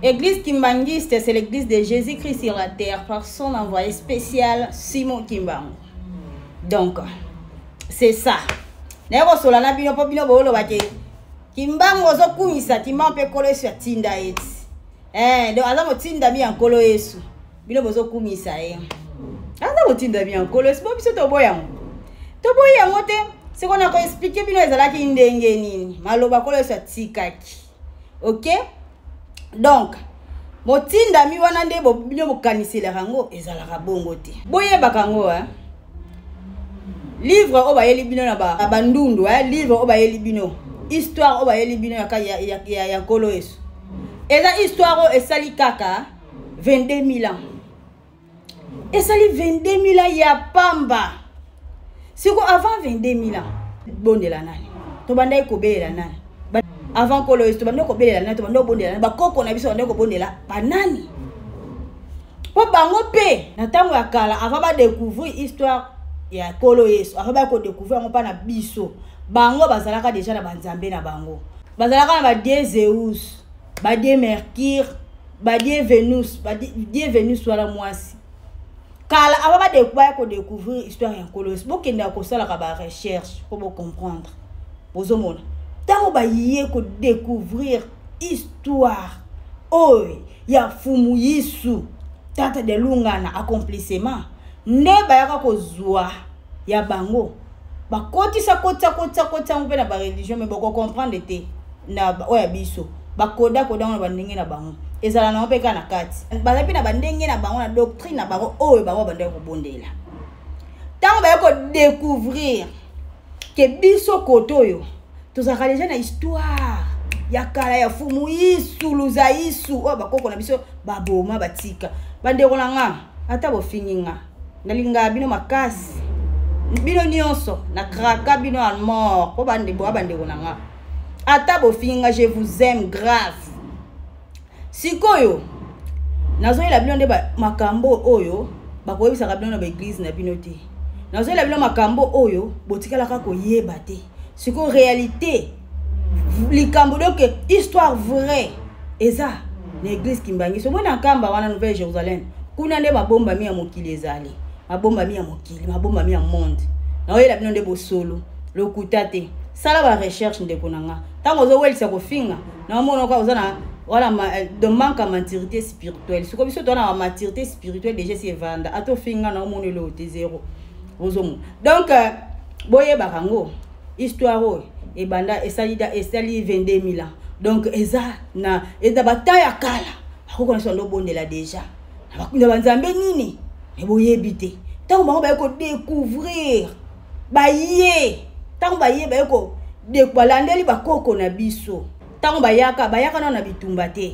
Église kimbangiste, c'est l'église de Jésus-Christ sur la terre par son envoyé spécial Simon Kimbangu. Donc, c'est ça. Nero solana bino po bino bolo bake. Kimbangu ozo kumisa timba mpe kolo yesu ya tinda eti. Donc aza motinda mi ankolo yesu. Bino bozo kumisa aza motinda mi ankolo yesu. Bo biso to boyango. To boyango te. C'est qu'on a expliqué bino ezalaki ndenge nini. Maloba kolo yesu ya tikaki. OK? Donc, motinda mi wana nde bo bino bokanisela rango ezalaka bongo te. Boye bakango livre o bayeli bino na bandundu livre o bayeli bino histoire o bayeli bino ya kolo yesu. Eza histoire o esali kaka 22 000 ans. Esali 22 000 ans ya pamba. Siko avant 22 000 ans bondela nani? To bandai ko beela nani? Avant kolo yesu to bandai ko beela nani? To bandai bondela nani? Ba koko na biso bandai ko bondela banani? Po bango pe na tango ya kala avant ba découvrir histoire ya kolo yesu avant ba ko découvrir ngo pa na biso bango bazalaka déjà na banzambe na bango. Bazalaka na ba dieu Zeus, ba dieu Mercure, ba dieu Vénus, ba dieu Vénus wala mwasi. Kala avant ba découvrir histoire ya kolo yesu bokenda ko sala ka ba recherche pour comprendre. Bozomona tango ba yé ko découvrir histoire ya fumu Yesu tata de lungana accomplissement ne bayaka ko zwa ya bango bakotisa kota mpe na ba religion mais boko comprendre te na oya biso bakoda na bandenge na bango ezala na mpe kana kati bazapi na bandenge na bango na doctrine na bango bango bandeko ko bondela tango bayako découvrir ke biso kotoyo tozaka déjà na histoire ya kala ya fumu Yesu luza Yesu bakoko na biso baboma batika bandeko na nga ata bofinginga nalinga bino makasi bino nyonso na kraka bino à mort po bandeko na nga ata bofinginga je vous aime grave. Sikoyo nazoyela bino nde makambo oyo bakoyebisaka bino na baeglise na bino te. Nazoyela bino makambo oyo botikalaka koyeba te. Siko réalité likambo donc histoire vraie eza na église kimbangi so mona kamba wana Nouvelle Jérusalem kuna nde mabomba mi ya mokili ezali mabomba mi ya mokili mabomba mi ya monde na oyela bino nde bosolo lokuta te sala ba recherche ndeko nanga tango zo welisa kofinga na mona kwa ozana wala de manque à maturité spirituelle siko biso to na maturité spirituelle déjà c'est vanda ato finga na mona le te zéro ozomo donc boye bakango histoire et banda esali 22 000 ans donc eza na eza bataille ya kala bakoko na sondo bondela déjà na banzambe nini mais boyebi te tango bango bayeko découvrir baye tango baye bayeko balandeli bakoko na biso tango bayaka na bitumba te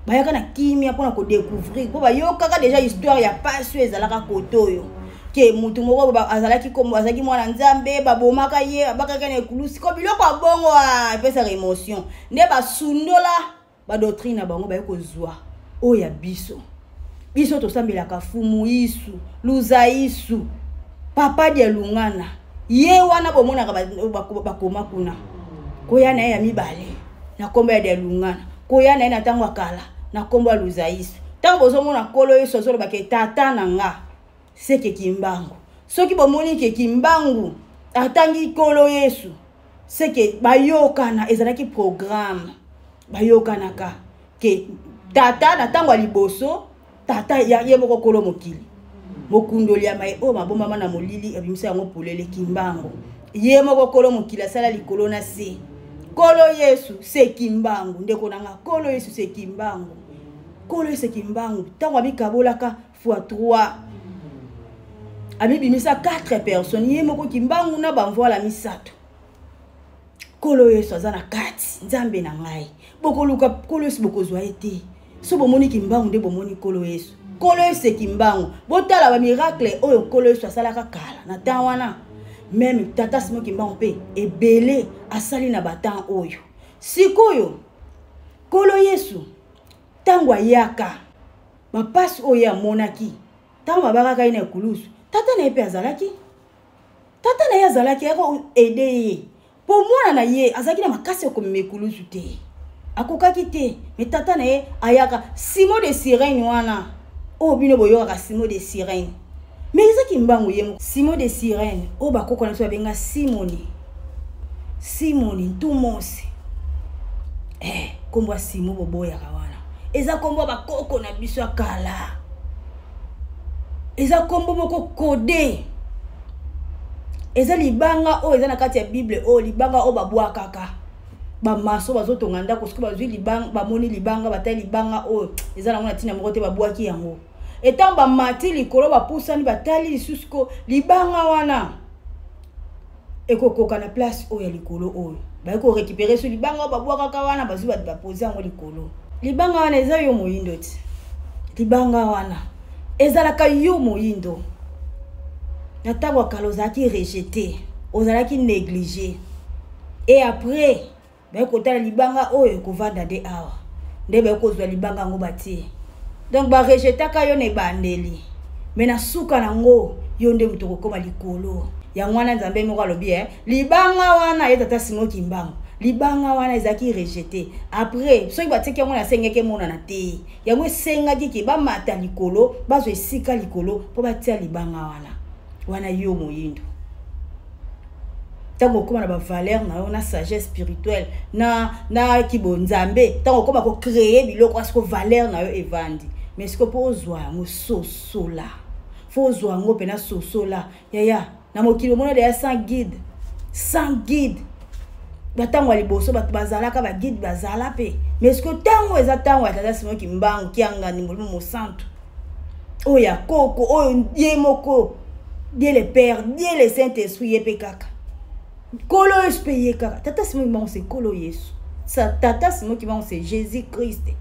bayaka na kimia pona ko découvrir po bayokaka déjà histoire ya paso ezalaka kotoyo ke mutu moko azalaki comme azaki mwana nzambe babomaka ye abakaka na ekulusi ko biloko abongo pesa émotion ne basundola ba doctrine na bango bayeko zwa oya biso tosambelaka fumu Yesu luza Yesu papa de lungana ye wana bomonaka bakoma kuna koya na ya mibale na komba ya de lungana koya na na tango akala na komba luza Yesu tango bozomona kolo Yesu azolo bake tata na nga seke kimbangu soki bomoni ke kimbangu atangi kolo Yesu seke bayokana ezalaki programme bayokanaka ke tata na tango liboso tata ya yemoko kolo mokili mokundoli ya mai mabomba mana molili abimisa yango polele kimbangu yemoko kolo mokili asala likolo na se kolo Yesu se kimbangu ndeko nanga kolo Yesu se kimbangu tango abikabolaka x3 abibimisa 4 personnes yemoko kimbangu na bamvola misato kolo Yesu azana kati nzambe na ngai bokoluka kolo Yesu bokozwa ete so bomoni kimbangu nde bomoni kolo Yesu se kimbangu botala ba miracle oyo kolo Yesu asalaka kala na temps wana même tata Simon Kimbangu pe ebele asali na batan oyo sikoyo kolo Yesu tango ayaka bapasi oyo ya monaki tango babakaka ina ekulusu tata na epe azalaki yako aider ye po mwana na ye azalaki na makasi ya komema ekulusu te Akoka kite, mais tata na ye ayaka Simon de Sirène wana. Oh bino boyoka Simon de Sirène. Mais ça qui mbangu yemo Simon de Sirène, oh ba koko na so benga Simoni. Simoni tout monse. Kombo Simon boboya kawana. Eza kombo ba koko na biso kala. Eza kombo moko codé. Eza libanga o eza na kati ya Bible o libanga o babwa kaka. Ba maso bazotonga ndako siko bazwi libanga bamoni libanga batali libanga o eza na mona tina moko te babwaki yango. Etant ba mati likolo ba pusani batali lisusko libanga wana. Ekokoka na place o ya likolo o. Ba ko récupérer ce libanga babwa kaka wana bazwi ba poser yango likolo. Libanga wana eza yo moyindo ti. Libanga wana ezalaka yo moyindo. Natabo kalozaki rejeté, ozalaki négligé. Et après, ba kotala libanga oyo kovanda de awa. Nde ba kozwa libanga ngo bati. Donc ba rejetaka yo ne bandeli. Mais na suka nango yo nde mutoko koma likolo. Ya mwana nzambe moko alobi libanga wana ye tata Simon Kimbangu. Libanga wana ezaki rejeté. Après, soki batiki yango na sengeke mona na te. Yango sengaki ki ba mata likolo, bazo esika likolo po batia libanga wana. Wana yo moyindo. Tango koma na ba valeur na yo na sagesse spirituelle na kibonzambe. Tango koma ko créer biloko asko valeur na yo evandi. Mais siko po ozwa ngo sosola. Fo ozwa ngo pena sosola. Ya na mokilo mona de ya sans guide. Sans guide. Batango liboso bat bazalaka ba guide bazala pe. Mais ce que tango eza tango atata Simon Kimbangu kianga ni molimo mo santo. Oya koko oyo yemoko. Dieu le Père, Dieu le Saint-Esprit yepe kaka. Kolo espeye kaka. Tata Simon Kimbangu c'est kolo Yesu. Sa tata Simon Kimbangu c'est Jésus-Christ.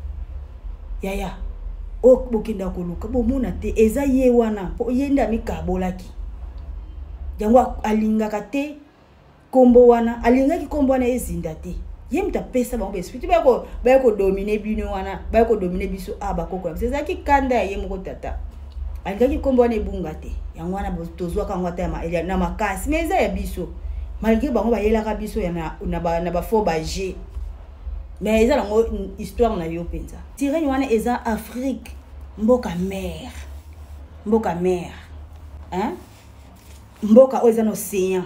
Ya. O bokenda koluka bo mona te eza ye wana po yenda mikabolaki. Yango alingaka te kombo wana alingaki kombo wana ezinda te yemta pesa bango esprit ba ko dominer bino wana ba ko dominer biso aba koko c'est ça ki kanda ya yemoko tata alingaki kombo wana ebunga te yango wana tozwa kango ta na makasi mais eza ya biso malgré bango ba yelaka biso ya na ba fo ba G mais eza nango histoire na yo penza Sirène wana eza Afrique mboka mer hein mboka oyo eza na océan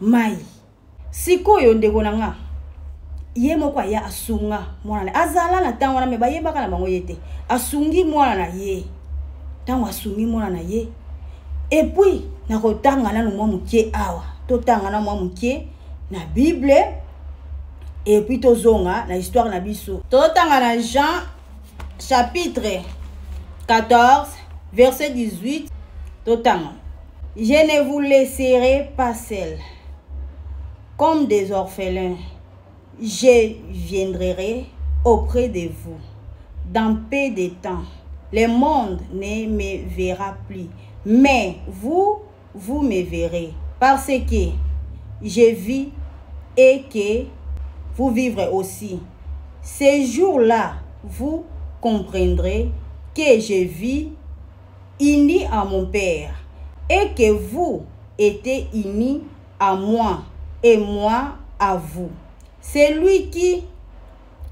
mai sikoyo ndeko nanga ye moko ya asunga mwana azala na tango na me bayebaka na bango yete asungi mwana na ye tango asungi mwana na ye et puis na kotanga na mwa mukie awa totanga na mwa mukie na Bible et puis tozonga na histoire na biso totanga na Jean chapitre 14 verset 18 totanga je ne vous laisserai pas seul comme des orphelins, je viendrai auprès de vous. Dans peu de temps, le monde ne me verra plus, mais vous me verrez, parce que je vis et que vous vivrez aussi. Ces jours-là, vous comprendrez que je vis uni à mon Père et que vous êtes unis à moi. Et moi à vous. Celui qui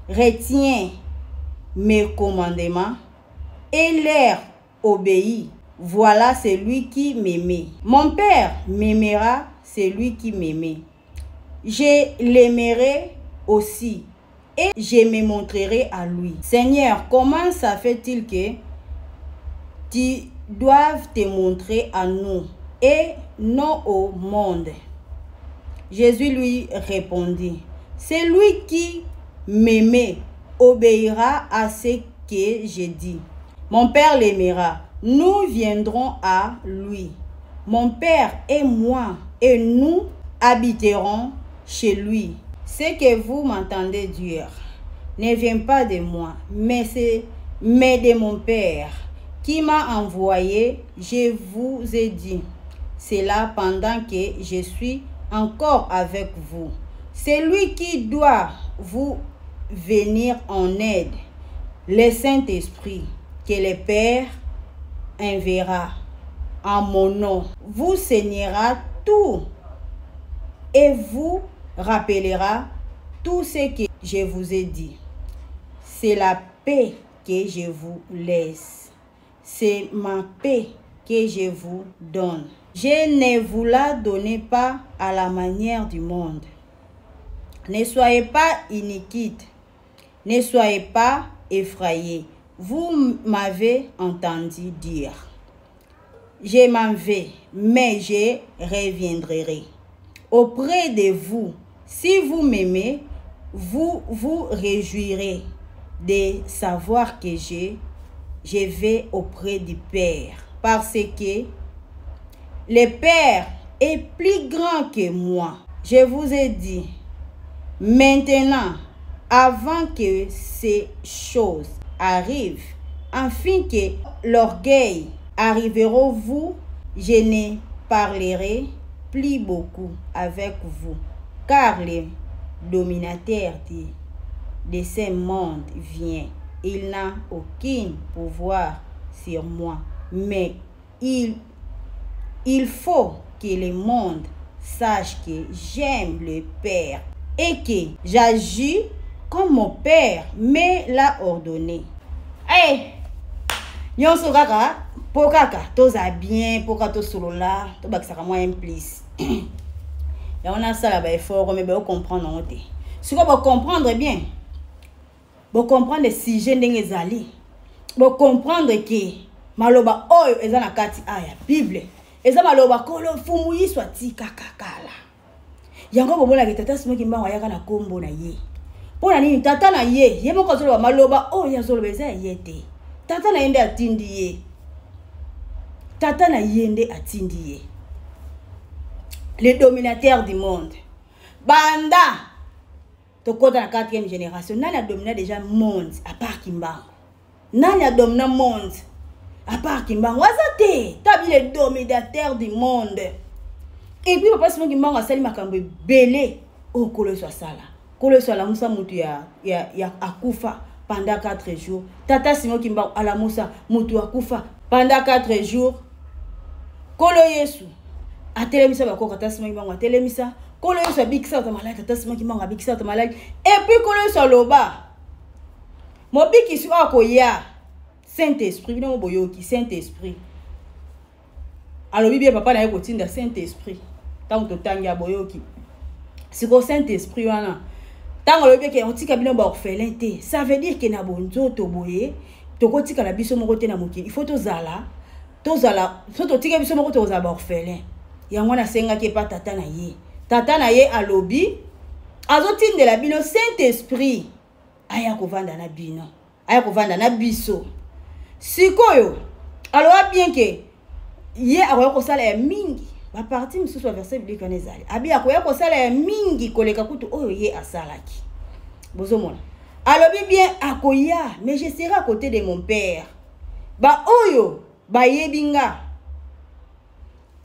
retient mes commandements et leur obéit, voilà celui qui m'aimait. Mon Père m'aimera celui qui m'aimait. Je l'aimerai aussi et je me montrerai à lui. Seigneur, comment ça fait-il que tu doives te montrer à nous et non au monde? Jésus lui répondit, celui qui m'aimait obéira à ce que j'ai dit. Mon Père l'aimera. Nous viendrons à lui. Mon Père et moi, et nous habiterons chez lui. Ce que vous m'entendez dire ne vient pas de moi, mais de mon Père qui m'a envoyé. Je vous ai dit cela pendant que je suis encore avec vous. C'est lui qui doit vous venir en aide, le Saint-Esprit, que le Père enverra en mon nom, vous enseignera tout et vous rappellera tout ce que je vous ai dit. c'est la paix que je vous laisse. C'est ma paix que je vous donne. Je ne vous la donne pas à la manière du monde. Ne soyez pas iniquites, ne soyez pas effrayés. Vous m'avez entendu dire, je m'en vais, mais je reviendrai auprès de vous. Si vous m'aimez, vous vous réjouirez de savoir que je vais auprès du Père, parce que le Père est plus grand que moi. Je vous ai dit, maintenant, avant que ces choses arrivent, afin que l'orgueil arriveront vous, je ne parlerai plus beaucoup avec vous, car le dominateur de ce monde vient. Il n'a aucun pouvoir sur moi, mais il faut que le monde sache que j'aime le Père et que j'agis comme mon Père me l'a ordonné. Hey! Nyonso kaka, po kaka, toza bien, po kaka to solo là, to bakisaka moi un plus. Et on a ça là, effort, mais vous comprendre en té. Si vous comprendre bien, vous comprendre le sujet ndenge zali, vous comprendre que maloba oyo eza na kati aya Bible, eza maloba kolo fumu yiswa ti kakakala. Yango bomona ke tata simoki mbango yaka na kombo na ye. Pona nini tata na ye moko zolo maloba oyo azolo beza ye te. Tata na yende atindi ye. Tata na yende atindi ye. Les dominateurs du monde. Banda. Tokota na 4e génération. Nani a dominé déjà le monde à part Kimbango. Nani a dominé le monde à part Kimbango. Wazate. Tabi les dominateurs du monde. Et puis papa Simon Kimbango a sali makambo belé. Oh kolo so sala. Kolo so la musa mutu ya akufa pendant 4 jours. Tata Simon Kimbango ala musa mutu akufa pendant 4 jours. Kolo Yesu atelemisa bako tata Simon Kimbango atelemisa. Kolo Yesu abikisa ta malaki tata Simon Kimbango abikisa ta malaki. Et puis kolo Yesu loba. Mobiki su akoya Saint-Esprit bino boyoki Saint-Esprit. Alors Bible papa na yeko tinda Saint-Esprit. Tango totanga boyoki. Siko Saint-Esprit wana. Tango lobi ke otika bino ba orphelin te. Ça veut dire que na bonzo to boye, to kotika la biso moko te na mokili. Il faut tozala, so to tika biso moko to za ba orphelin. Yango na senga ke pa tata na ye. Tata na ye alobi azotindela bino Saint-Esprit. Aya kovanda na bino. Aya kovanda na biso. Sikoyo. Alors bien que ye akoya kosala ya mingi. Ba parti misusu verset biblique onezali. Abi akoya kosala ya mingi koleka kutu oyo ye asalaki. Bozomona. Alobi bien akoya, mais je serai à côté de mon père. Ba oyo ba yebinga.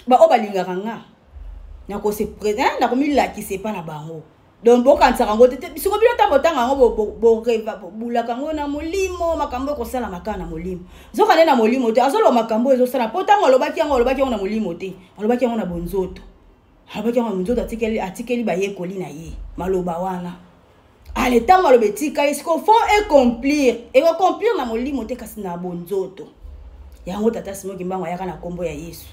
Ba obalingaka nga. Na ko se présent na ko milaki se pa na bango. Donc bo kanisa kango tete bisiko bilo tambotanga ngo bo reva bula kango na molimo makambo ko sala makana na molimo. Zoka na molimo te azolo makambo ezo sala potango lobaki yango na molimo te. Alobaki yango na bonzoto. Alobaki yango na bonzoto atikeli ba yekoli na ye. Maloba wana. Ale tango lobetika isiko faut accomplir. Et accomplir na molimo te kasi na bonzoto. Yango tata Simon Kimbango yaka na kombo ya Yesu.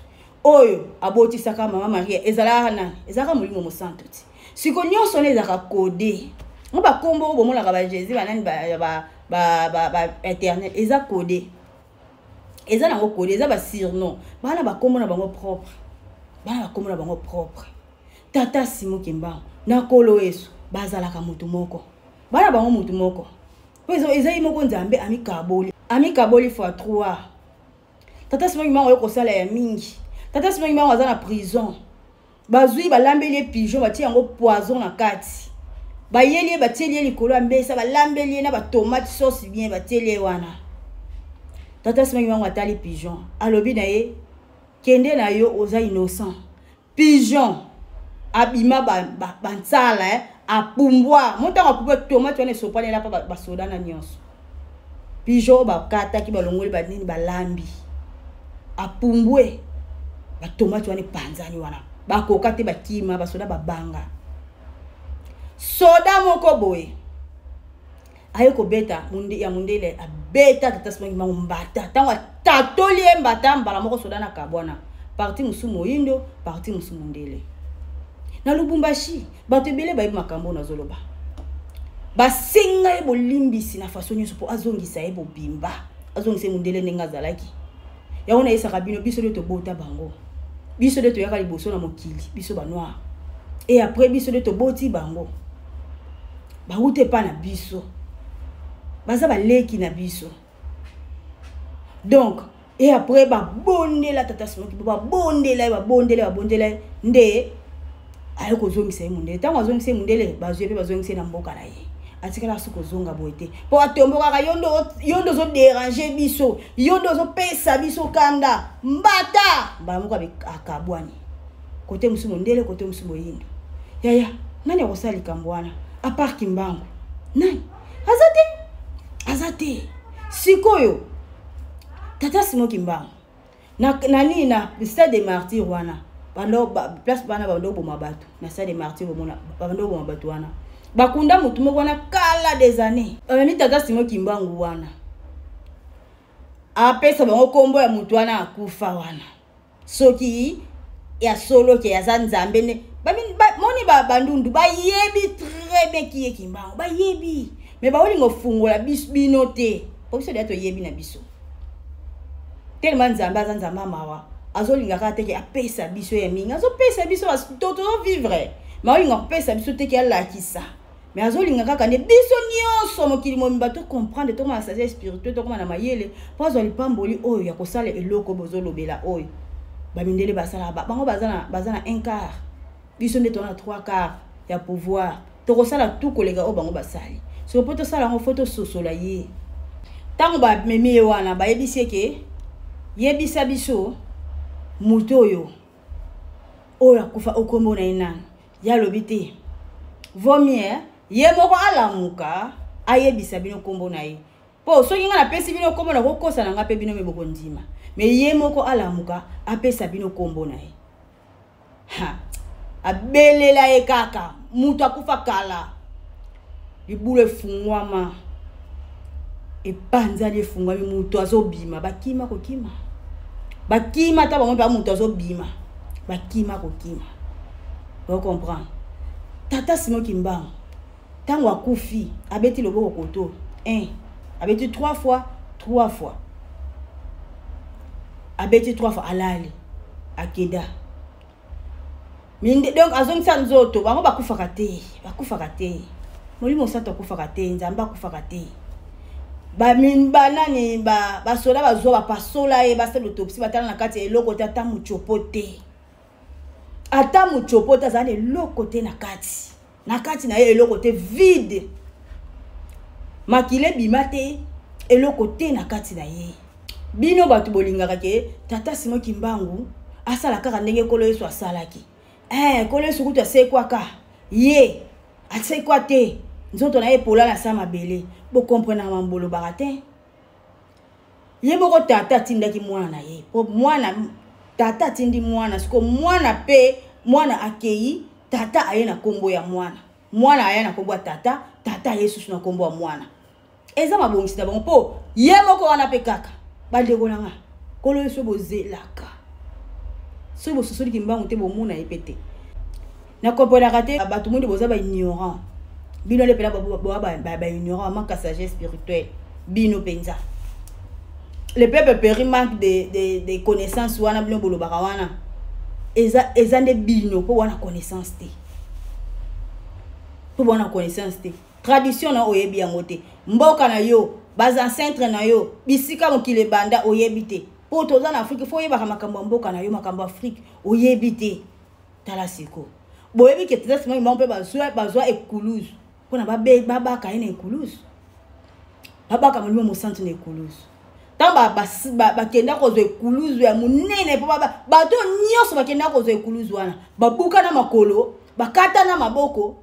Oyo abotisaka mama Maria ezala nani? Ezaka molimo mo santo ti. Siko nyonso nezaka codé. On ba kombo bo molaka ba Jésus ba nani ba éternel eza codé. Eza na ngo codé eza ba surnom. Bana ba kombo na bango propre. Bana ba kombo na bango propre. Tata Simon Kimbango na kolo Yesu bazalaka mutu moko. Bana bango mutu moko. Pezo eza imoko nzambe amikaboli. Amikaboli x3. Tata Simon Kimbango yoko sala ya mingi. Tata Simon Kimbango aza na prison. Bazui balambeli pigeon bati yango poison na kati. Bayeli batieli likolo ya mbesa balambeli na ba tomate sauce bien batieli wana. Tata Simon Kimbango atali pigeon. Alobi na ye kende na yo oza innocent. Pigeon abima bansala apumbwa. Monta apumbwa tomate wana sopane la pa basoda na nyonso. Pigeon bakata ki balongoli banini balambi. Apumbwe ba tomate wana panzani wana. Bakoka te bakima basoda babanga. Soda moko boye. aye ko beta ya mundele abeta tata simoki mbangu mbata tango tatoli mbata mbala moko soda na kabwana parti musu moyindo parti musu mundele na Lubumbashi bato ebele bayebi makambo na zoloba basenga ye bolimbisi na façon nyonso po azongisa ye bobimba azongisa mundele ndenge azalaki yango na yesaka bino biso de tobota bango biso de toyaka liboso na mokili biso banoir et après biso de toboti bango baute pa na biso baza baleki na biso donc et après babondela tata simoki babondela nde ayo kozongisa ye mundele tango azongisa ye mundele bazwe pe bazongisa na mboka na ye atikala suko zonga boete po atomboka yondo zo déranger biso yondo zo pesa biso kanda mbata ba moko akabwani kote musu mundele kote musu boyindo yaya nani akosali kambwana a part Kimbangu nani azate sikoyo tata Simon Kimbangu na nina stade des martyrs wana bando place bana bando boma bato na stade des martyrs bomona bando boma bato wana bakunda mutu moko wana kala des années ni tata Simon Kimbangu wana apesa bango kombo ya mutu wana akufa wana soki ya solo ke ya Nzambe ne moni bandundu bayebi très bien qui est Kimbangu bayebi mais ba olingo fungola bino te po biso de to yebi na biso tellement Nzambe mawa azolinga ka te ke apesa biso ya minga azopesa biso toto vivre mais olingo apesa biso te ke alakisa mais azolinga kaka ne biso nyonso mokili momba to comprendre to ma sagesse spirituelle to koma na mayele po azoli pamboli oyo ya kosala eloko bozolobela oyo bamindele basala bango bazana un quart biso nde tona 3 quarts ya pouvoir to kosala tout kolega o bango basali so poto sala ngo photo sosola ye tango ba memi wana ba yebisi ke yebisa biso muto oyo akufa okombo na ina ya lobite vomier ye moko alamuka ayebisa bino kombo na ye po soki nga na pesi bino kombo na kokosa na nga pe bino meboko ndima mais ye moko alamuka apesa bino kombo na ye abelela ye kaka mutu akufa kala libulu efungwama epanzali efungwami mutu azobima bakima kokima bakima ta bango pa mutu azobima bakima kokima vous comprenez tata Simon Kimbangu tango akufi abeti loboko koto 1 abeti 3 fois abeti 3 fois alali akeda minde donc azongisa nzoto bango bakufaka te molimo sato akufaka te Nzambe akufaka te banani basoda bazwa bapasola ye basala autopsie batala na kati eloko te ata muchopo te azali eloko te na kati na ye eloko te vide makile bima te eloko te na kati na ye bino bato bolingaka ke tata Simon Kimbangu asala kaka ndenge kolo Yesu asalaki kolo Yesu kutu asekwaka ye asekwa te nzoto na ye pola na sama bele bo comprendre na mambolo barate ye moko tata tindaki mwana na ye po mwana tata tindi mwana siko mwana akei tata aye na kombo ya mwana aye na kombo ya tata Yesu na kombo ya mwana eza mabongisi na bango po ye moko wana pe kaka bandeko nanga kolo Yesu bozelaka so bo sosoli Kimbangu te bomona epete na comprendre te bato mundi boza ba ignorant bino le pela ba ignorant manque de sagesse spirituelle bino penza le peuple péri manque de connaissances wana bino bolobaka wana eza nde bino po wana connaissance te tradition na oyebi yango te mboka na yo baza ancêtre na yo bisika mokile banda oyebi te po toza na Afrique fo yebaka makambo mboka na yo makambo Afrique oyebi te tala siko boyebi ke tata Simon Kimbangu pe bazwa ekuluzu pona babaka ene ekuluzu babaka molimo mosantu na ekuluzu tamba bakenda kozwa ekuluzu ya munene po bato nyonso bakenda kozwa ekuluzu wana babuka na makolo bakata na maboko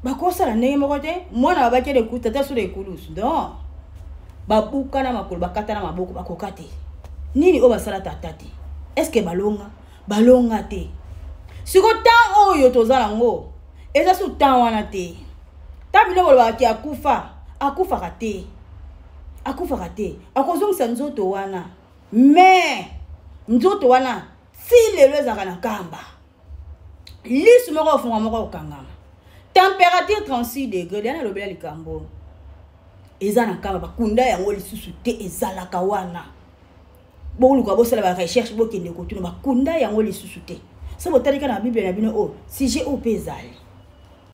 bakosala ndenge moko te mwana babakele ekuluzu tata solo ekuluzu donc babuka na makolo bakata na maboko bakoka te nini o basala tata te est-ce que balonga te siko tan oyo tozala ngo eza su tan wana te ta bino bolo ki akufa raté akozongisa nzoto wana mais nzoto wana si lelo ezaka na kamba lisu moko ofunga moko okangama température 36 degrés yana lobela likambo eza na kamba bakunda yango lisusu te ezalaka wana boluka bosala ba recherche bokende kotuna bakunda yango lisusu te so botalika na bible na bino o sujet o pezali